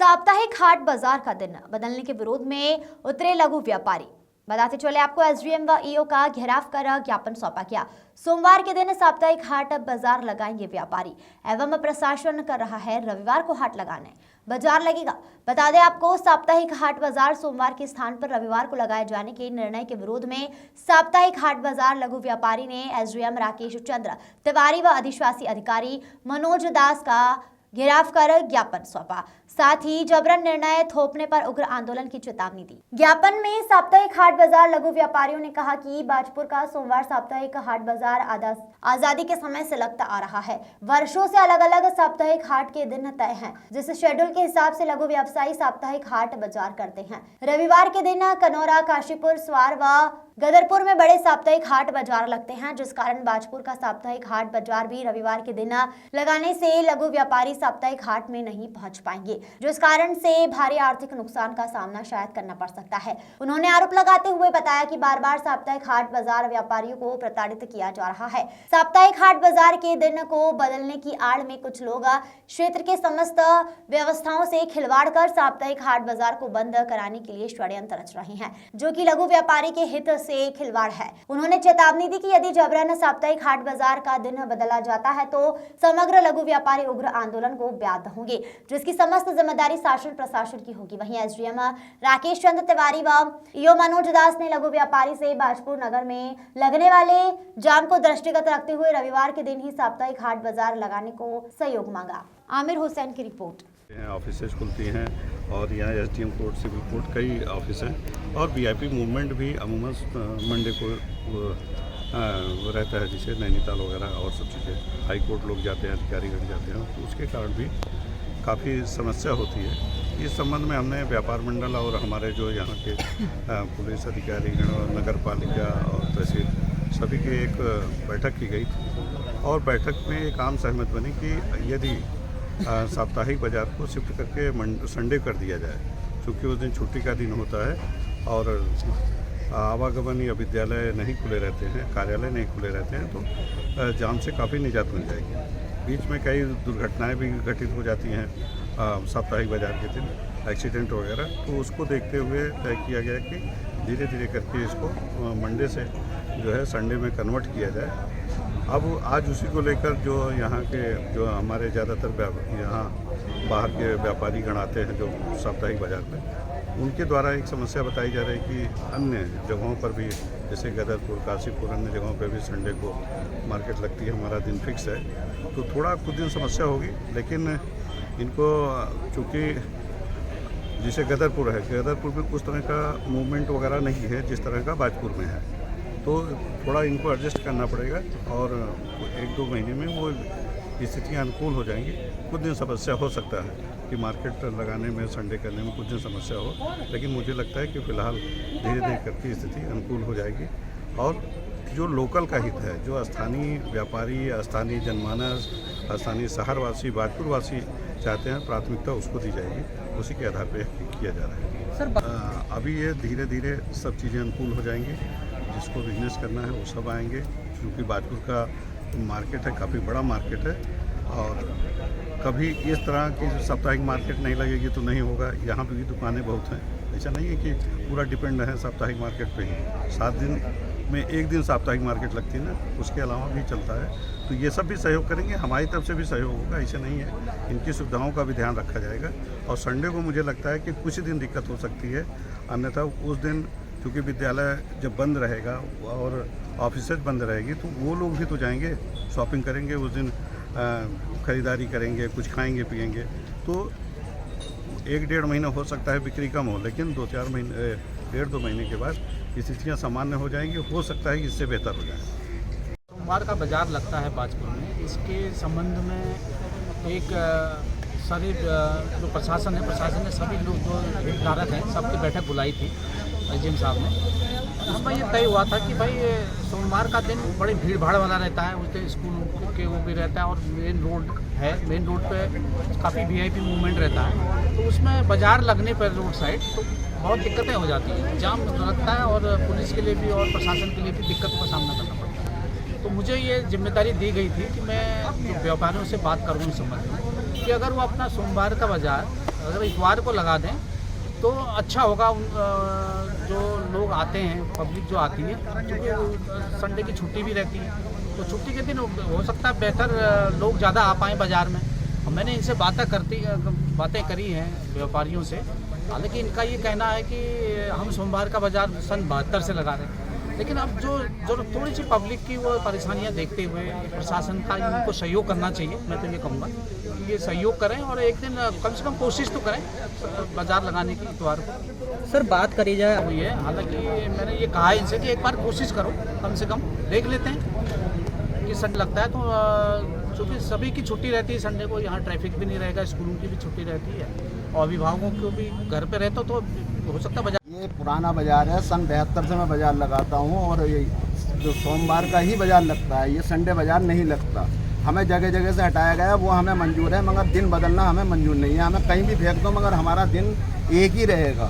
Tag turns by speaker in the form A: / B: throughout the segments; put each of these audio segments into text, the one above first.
A: साप्ताहिक हाट बाजार का दिन बदलने के विरोध में उतरे लघु व्यापारी। बताते चले आपको एसडीएम व ईओ का घेराव कर ज्ञापन सौंपा गया। सोमवार के दिन साप्ताहिक हाट बाजार लगाएंगे व्यापारी एवं प्रशासन कर रहा है रविवार को हाट लगाने बाजार लगेगा। बता दें आपको, साप्ताहिक हाट बाजार सोमवार के स्थान पर रविवार को लगाए जाने के निर्णय के विरोध में साप्ताहिक हाट बाजार लघु व्यापारी ने एसडीएम राकेश चंद्र तिवारी व अधिशासी अधिकारी मनोज दास का घेराव कर ज्ञापन सौंपा। साथ ही जबरन निर्णय थोपने पर उग्र आंदोलन की चेतावनी दी। ज्ञापन में साप्ताहिक हाट बाजार लघु व्यापारियों ने कहा कि बाजपुर का सोमवार साप्ताहिक हाट बाजार आजादी के समय से लगता आ रहा है। वर्षों से अलग अलग साप्ताहिक हाट के दिन तय हैं, जिस शेड्यूल के हिसाब से लघु व्यवसायी साप्ताहिक हाट बाजार करते हैं। रविवार के दिन कनौरा, काशीपुर, स्वार व गदरपुर में बड़े साप्ताहिक हाट बाजार लगते हैं, जिस कारण बाजपुर का साप्ताहिक हाट बाजार भी रविवार के दिन लगाने से लघु व्यापारी साप्ताहिक हाट में नहीं पहुंच पाएंगे, जिस कारण से भारी आर्थिक नुकसान का सामना शायद करना पड़ सकता है। उन्होंने आरोप लगाते हुए बताया कि बार बार साप्ताहिक हाट बाजार व्यापारियों को प्रताड़ित किया जा रहा है। साप्ताहिक हाट बाजार के दिन को बदलने की आड़ में कुछ लोग क्षेत्र के समस्त व्यवस्थाओं से खिलवाड़ कर साप्ताहिक हाट बाजार को बंद कराने के लिए षड्यंत्र रच रहे हैं, जो कि लघु व्यापारी के हित से खिलवाड़ है। उन्होंने चेतावनी दी कि यदि जबरन साप्ताहिक हाट बाजार का दिन बदला जाता है तो समग्र लघु व्यापारी उग्र आंदोलन को ब्यात होंगे, जिसकी समस्त जिम्मेदारी शासन प्रशासन की होगी। वहीं एसडीएम राकेश चंद्र तिवारी व ईओ मनोज दास ने लघु व्यापारी से बाजपुर नगर में लगने वाले जाम को दृष्टिगत रखते हुए रविवार के दिन ही साप्ताहिक हाट बाजार लगाने को सहयोग मांगा। आमिर हुसैन की रिपोर्ट।
B: ऑफिसेज खुलती हैं और यहाँ एसडीएम कोर्ट, सिविल कोर्ट कई ऑफिस हैं और वीआईपी मूवमेंट भी अमूमन मंडे को वो रहता है, जैसे नैनीताल वगैरह और सब चीज़ें। हाई कोर्ट लोग जाते हैं, अधिकारीगण जाते हैं, तो उसके कारण भी काफ़ी समस्या होती है। इस संबंध में हमने व्यापार मंडल और हमारे जो यहाँ के पुलिस अधिकारीगण और नगर पालिका और तहसील सभी की एक बैठक की गई थी और बैठक में एक आम सहमति बनी कि यदि साप्ताहिक बाजार को शिफ्ट करके संडे कर दिया जाए, क्योंकि उस दिन छुट्टी का दिन होता है और आवागमन या विद्यालय नहीं खुले रहते हैं, कार्यालय नहीं खुले रहते हैं, तो जाम से काफ़ी निजात मिल जाएगी। बीच में कई दुर्घटनाएं भी घटित हो जाती हैं साप्ताहिक बाजार के दिन, एक्सीडेंट वगैरह, तो उसको देखते हुए तय किया गया कि धीरे धीरे करके इसको मंडे से जो है संडे में कन्वर्ट किया जाए। अब आज उसी को लेकर जो यहाँ के जो हमारे ज़्यादातर यहाँ बाहर के व्यापारी गण आते हैं जो साप्ताहिक बाजार में, उनके द्वारा एक समस्या बताई जा रही है कि अन्य जगहों पर भी, जैसे गदरपुर, काशीपुर, अन्य जगहों पर भी संडे को मार्केट लगती है, हमारा दिन फिक्स है, तो थोड़ा कुछ दिन समस्या होगी। लेकिन इनको चूँकि जैसे गदरपुर है, गदरपुर में उस तरह का मूवमेंट वगैरह नहीं है जिस तरह का बाजपुर में है, तो थोड़ा इनको एडजस्ट करना पड़ेगा और 1-2 महीने में वो स्थितियाँ अनुकूल हो जाएंगी। कुछ दिन समस्या हो सकता है कि मार्केट लगाने में, संडे करने में कुछ दिन समस्या हो, लेकिन मुझे लगता है कि फ़िलहाल धीरे धीरे करके स्थिति अनुकूल हो जाएगी और जो लोकल का हित है, जो स्थानीय व्यापारी, स्थानीय जनमानस, स्थानीय शहरवासी, बाजपुरवासी चाहते हैं, प्राथमिकता उसको दी जाएगी, उसी के आधार पर किया जा रहा है। सर अभी ये धीरे धीरे सब चीज़ें अनुकूल हो जाएंगी, जिसको बिजनेस करना है वो सब आएंगे, क्योंकि बाजपुर का मार्केट है, काफ़ी बड़ा मार्केट है और कभी इस तरह की साप्ताहिक मार्केट नहीं लगेगी तो नहीं होगा। यहाँ पे भी दुकानें बहुत हैं, ऐसा नहीं है कि पूरा डिपेंड है साप्ताहिक मार्केट पे ही। 7 दिन में 1 दिन साप्ताहिक मार्केट लगती है ना, उसके अलावा भी चलता है, तो ये सब भी सहयोग करेंगे, हमारी तरफ से भी सहयोग होगा, ऐसा नहीं है। इनकी सुविधाओं का भी ध्यान रखा जाएगा और संडे को मुझे लगता है कि कुछ दिन दिक्कत हो सकती है, अन्यथा उस दिन क्योंकि विद्यालय जब बंद रहेगा और ऑफिसेज बंद रहेगी तो वो लोग भी तो जाएंगे, शॉपिंग करेंगे, उस दिन ख़रीदारी करेंगे, कुछ खाएंगे पिएंगे, तो 1-1.5 महीना हो सकता है बिक्री कम हो, लेकिन 2-4 महीने, 1.5-2 महीने के बाद स्थितियाँ सामान्य हो जाएंगी, हो सकता है कि इससे बेहतर हो जाए।
C: सोमवार का बाजार लगता है बाजपुर में, इसके संबंध में एक सारे जो प्रशासन है, प्रशासन ने सभी लोग जो हितधारक हैं सबकी बैठक बुलाई थी एसडीएम साहब ने। उसमें ये तय हुआ था कि भाई सोमवार का दिन बड़ी भीड़ भाड़ वाला रहता है, उस दिन स्कूल के वो भी रहता है और मेन रोड है, मेन रोड पे काफ़ी वीआईपी मूवमेंट रहता है, तो उसमें बाजार लगने पर रोड साइड तो बहुत दिक्कतें हो जाती हैं, जाम लगता है और पुलिस के लिए भी और प्रशासन के लिए भी दिक्कतों का सामना करना पड़ता है। तो मुझे ये जिम्मेदारी दी गई थी कि मैं जो व्यापारियों से बात करूँ इस संबंध में कि अगर वो अपना सोमवार का बाजार अगर इतवार को लगा दें तो अच्छा होगा। जो लोग आते हैं, पब्लिक जो आती है, क्योंकि संडे की छुट्टी भी रहती है, तो छुट्टी के दिन हो सकता है बेहतर लोग ज़्यादा आ पाएँ बाज़ार में। मैंने इनसे बातें करी हैं व्यापारियों से, हालांकि इनका ये कहना है कि हम सोमवार का बाज़ार सन 72 से लगा रहे हैं, लेकिन अब जो थोड़ी सी पब्लिक की वो परेशानियां देखते हुए प्रशासन का इनको सहयोग करना चाहिए। मैं तो ये कहूँगा कि ये सहयोग करें और एक दिन कम से कम कोशिश तो करें बाज़ार लगाने की इतवार को।
D: सर बात करी जाए
C: हुई है, हालांकि मैंने ये कहा है इनसे कि एक बार कोशिश करो, कम से कम देख लेते हैं कि संडे लगता है तो क्योंकि सभी की छुट्टी रहती है संडे को, यहाँ ट्रैफिक भी नहीं रहेगा, स्कूलों की भी छुट्टी रहती है और अभिभावकों को भी घर पे रहते तो हो सकता है बाजार।
E: ये पुराना बाज़ार है, सन 72 से मैं बाज़ार लगाता हूँ और ये जो सोमवार का ही बाज़ार लगता है, ये संडे बाज़ार नहीं लगता। हमें जगह जगह से हटाया गया, वो हमें मंजूर है, मगर दिन बदलना हमें मंजूर नहीं है। हमें कहीं भी फेंक दो मगर हमारा दिन एक ही रहेगा।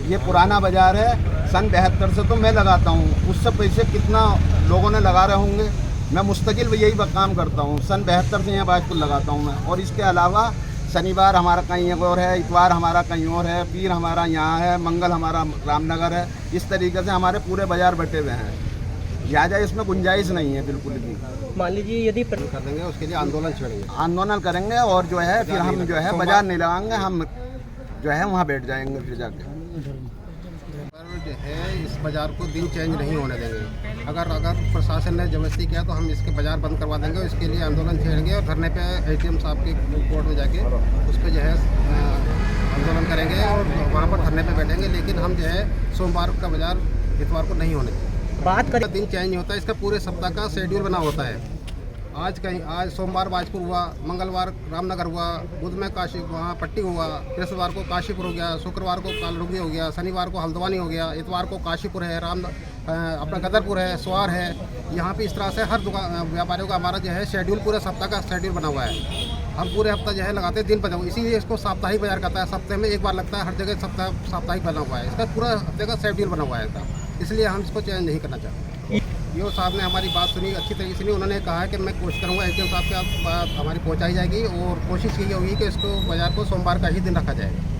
E: ये पुराना बाज़ार है, सन 72 से तो मैं लगाता हूँ, उससे पैसे कितना लोगों ने लगा रहे होंगे। मैं मुस्तकिल यही काम करता हूँ, सन 72 से यहाँ बाजपुर लगाता हूँ मैं। और इसके अलावा शनिवार हमारा कहीं और है, इतवार हमारा कहीं और है, पीर हमारा यहाँ है, मंगल हमारा रामनगर है। इस तरीके से हमारे पूरे बाज़ार बटे हुए हैं, लिहाजा इसमें गुंजाइश नहीं है बिल्कुल भी।
D: मान लीजिए यदि
E: कर देंगे उसके लिए आंदोलन छेड़ेंगे, आंदोलन करेंगे और जो है फिर हम जो है बाज़ार नहीं लगाएंगे, हम जो है वहाँ बैठ जाएंगे फिर जाके।
F: जो है इस बाज़ार को दिन चेंज नहीं होने देंगे। अगर प्रशासन ने जबरदस्ती किया तो हम इसके बाज़ार बंद करवा देंगे। इसके लिए आंदोलन छेड़ेंगे और धरने पे एटीएम साहब के कोर्ट में जाके उस पर जो है आंदोलन करेंगे और वहाँ पर धरने पे बैठेंगे। लेकिन हम जो है सोमवार का बाज़ार इतवार को नहीं होने देंगे।
D: बात करें
F: दिन चेंज होता है, इसका पूरे सप्ताह का शेड्यूल बना होता है। आज सोमवार बाजपुर हुआ, मंगलवार रामनगर हुआ, बुध में काशी वहाँ पट्टी हुआ, बृहस्पतिवार को काशीपुर हो गया, शुक्रवार को कालडुगी हो गया, शनिवार को हल्द्वानी हो गया, इतवार को काशीपुर है, अपना गदरपुर है, स्वार है। यहाँ पे इस तरह से हर दुकान व्यापारियों का हमारा जो है शेड्यूल पूरे सप्ताह का शेड्यूल बना हुआ है। हम पूरे हफ्ता जो है लगाते हैं दिन पर, इसीलिए इसको साप्ताहिक बाजार कहता है। सप्ताह में एक बार लगता है, हर जगह साप्ताहिक बना हुआ है। इसका पूरा हफ्ते का शेड्यूल बना हुआ है, इसलिए हम इसको चेंज नहीं करना चाहते। ईओ साहब ने हमारी बात सुनी, अच्छी तरीके से नहीं। उन्होंने कहा है कि मैं कोशिश करूँगा, एटीएम साहब के बात हमारी पहुँचाई जाएगी और कोशिश यही होगी कि इसको बाज़ार को सोमवार का ही दिन रखा जाएगा।